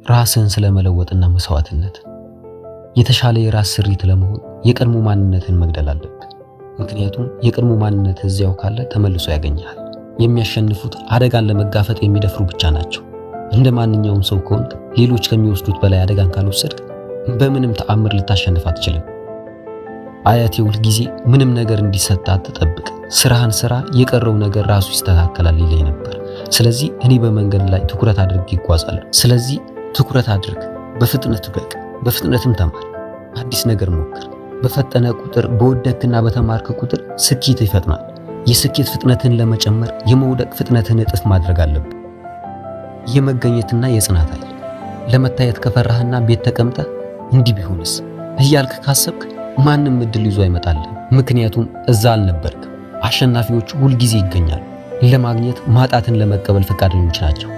ራስን ስለመለወጥና መስዋዕትነት። የተሻለ የራስ ስሪት ለመሆን የቀድሞ ማንነትን መግደል አለብህ። ምክንያቱም የቀድሞ ማንነት እዚያው ካለ ተመልሶ ያገኛል። የሚያሸንፉት አደጋን ለመጋፈጥ የሚደፍሩ ብቻ ናቸው። እንደ ማንኛውም ሰው ከሆንክ ሌሎች ከሚወስዱት በላይ አደጋን ካልወሰድክ በምንም ተአምር ልታሸንፍ አትችልም። አያቴ ሁል ጊዜ ምንም ነገር እንዲሰጥ አትጠብቅ፣ ስራህን ስራ፣ የቀረው ነገር ራሱ ይስተካከላል ይለኝ ነበር። ስለዚህ እኔ በመንገድ ላይ ትኩረት አድርጌ ይጓዛለሁ። ስለዚህ ትኩረት አድርግ፣ በፍጥነት ውደቅ፣ በፍጥነትም ተማር፣ አዲስ ነገር ሞክር። በፈጠነ ቁጥር በወደቅና በተማርክ ቁጥር ስኬት ይፈጥናል። የስኬት ፍጥነትን ለመጨመር የመውደቅ ፍጥነትን እጥፍ ማድረግ አለብህ። የመገኘትና የጽናት ኃይል። ለመታየት ከፈራህና ቤት ተቀምጠህ እንዲህ ቢሆንስ እያልክ ካሰብክ ማንም እድል ይዞ አይመጣልህም። ምክንያቱም እዛ አልነበርክም። አሸናፊዎቹ ሁልጊዜ ይገኛሉ። ለማግኘት ማጣትን ለመቀበል ፈቃደኞች ናቸው።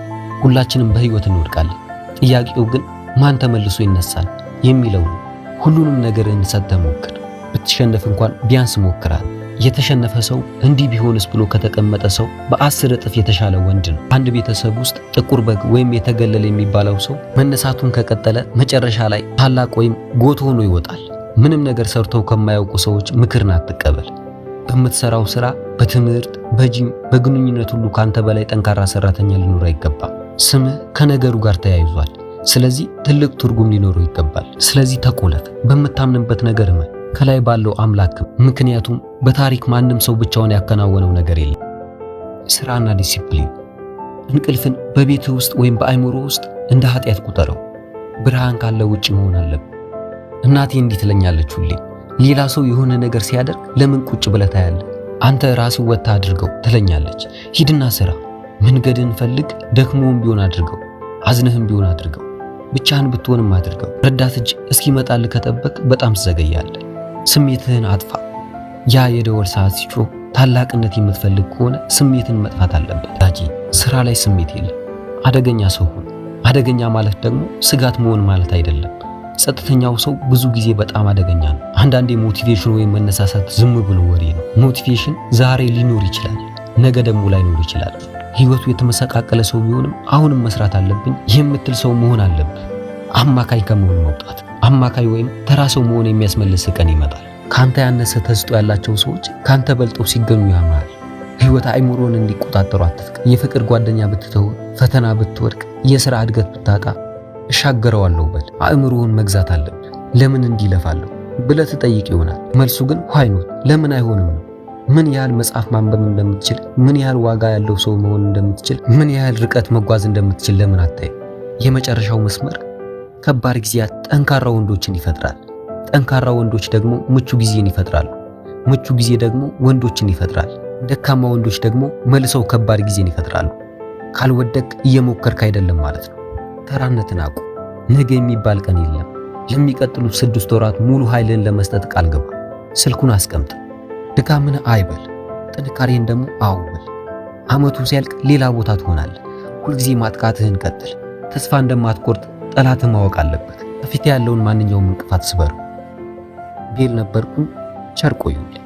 ሁላችንም በህይወት እንወድቃለን። ጥያቄው ግን ማን ተመልሶ ይነሳል የሚለው ነው። ሁሉንም ነገርን ሰጥተህ ሞክር። ብትሸነፍ እንኳን ቢያንስ ሞክራል። የተሸነፈ ሰው እንዲህ ቢሆንስ ብሎ ከተቀመጠ ሰው በ10 እጥፍ የተሻለ ወንድ ነው። አንድ ቤተሰብ ውስጥ ጥቁር በግ ወይም የተገለለ የሚባለው ሰው መነሳቱን ከቀጠለ መጨረሻ ላይ ታላቅ ወይም ጎት ሆኖ ይወጣል። ምንም ነገር ሰርተው ከማያውቁ ሰዎች ምክርን አትቀበል። በምትሰራው ስራ፣ በትምህርት፣ በጂም፣ በግንኙነት ሁሉ ካንተ በላይ ጠንካራ ሰራተኛ ሊኖር አይገባም። ስምህ ከነገሩ ጋር ተያይዟል። ስለዚህ ትልቅ ትርጉም ሊኖረው ይገባል። ስለዚህ ተቆለፍ፣ በምታምንበት ነገር እመን፣ ከላይ ባለው አምላክ። ምክንያቱም በታሪክ ማንም ሰው ብቻውን ያከናወነው ነገር የለም። ስራና ዲሲፕሊን። እንቅልፍን በቤትህ ውስጥ ወይም በአይምሮ ውስጥ እንደ ኃጢአት ቁጠረው። ብርሃን ካለ ውጪ መሆን አለበት። እናቴ እንዲህ ትለኛለች ሁሌ፣ ሌላ ሰው የሆነ ነገር ሲያደርግ ለምን ቁጭ ብለህ ታያለህ? አንተ ራስህ ወጥተህ አድርገው ትለኛለች። ሂድና ስራ፣ መንገድን ፈልግ፣ ደክሞም ቢሆን አድርገው፣ አዝነህም ቢሆን አድርገው፣ ብቻህን ብትሆንም አድርገው። ረዳት እጅ እስኪመጣልህ ከጠበቅ በጣም ትዘገያለህ። ስሜትህን አጥፋ። ያ የደወል ሰዓት ሲጮህ ታላቅነት የምትፈልግ ከሆነ ስሜትን መጥፋት አለበት። ዳጂ ስራ ላይ ስሜት የለም። አደገኛ ሰው ሁን። አደገኛ ማለት ደግሞ ስጋት መሆን ማለት አይደለም። ጸጥተኛው ሰው ብዙ ጊዜ በጣም አደገኛ ነው። አንዳንዴ ሞቲቬሽን ወይም መነሳሳት ዝም ብሎ ወሬ ነው። ሞቲቬሽን ዛሬ ሊኖር ይችላል፣ ነገ ደግሞ ላይኖር ይችላል። ህይወቱ የተመሰቃቀለ ሰው ቢሆንም አሁንም መስራት አለብኝ የምትል ሰው መሆን አለብህ። አማካይ ከመሆን መውጣት። አማካይ ወይም ተራ ሰው መሆን የሚያስመልስ ቀን ይመጣል። ካንተ ያነሰ ተስጦ ያላቸው ሰዎች ካንተ በልጠው ሲገኙ ያምራል። ህይወት አይምሮን እንዲቆጣጠሩ አትፍቅድ። የፍቅር ጓደኛ ብትተው፣ ፈተና ብትወድቅ፣ የሥራ እድገት ብታጣ እሻገረዋለሁ በል። አእምሮውን መግዛት አለብህ። ለምን እንዲለፋለሁ ብለህ ትጠይቅ ይሆናል። መልሱ ግን ዋይ ኖት፣ ለምን አይሆንም ነው። ምን ያህል መጽሐፍ ማንበብ እንደምትችል፣ ምን ያህል ዋጋ ያለው ሰው መሆን እንደምትችል፣ ምን ያህል ርቀት መጓዝ እንደምትችል ለምን አታይም? የመጨረሻው መስመር ከባድ ጊዜያት ጠንካራ ወንዶችን ይፈጥራል። ጠንካራ ወንዶች ደግሞ ምቹ ጊዜን ይፈጥራሉ። ምቹ ጊዜ ደግሞ ወንዶችን ይፈጥራል። ደካማ ወንዶች ደግሞ መልሰው ከባድ ጊዜን ይፈጥራሉ። ካልወደቅ እየሞከርክ አይደለም ማለት ነው። ተራነትን አቁም። ነገ የሚባል ቀን የለም። ለሚቀጥሉት 6 ወራት ሙሉ ኃይልን ለመስጠት ቃል ግባ። ስልኩን አስቀምጥ። ድካምን አይበል፣ ጥንካሬን ደግሞ አውበል። ዓመቱ ሲያልቅ ሌላ ቦታ ትሆናለህ። ሁልጊዜ ማጥቃትህን ቀጥል። ተስፋ እንደማትቆርጥ ጠላትህ ማወቅ አለበት። በፊት ያለውን ማንኛውም እንቅፋት ስበሩ። ቤል ነበርኩ። ቸር ቆዩልኝ።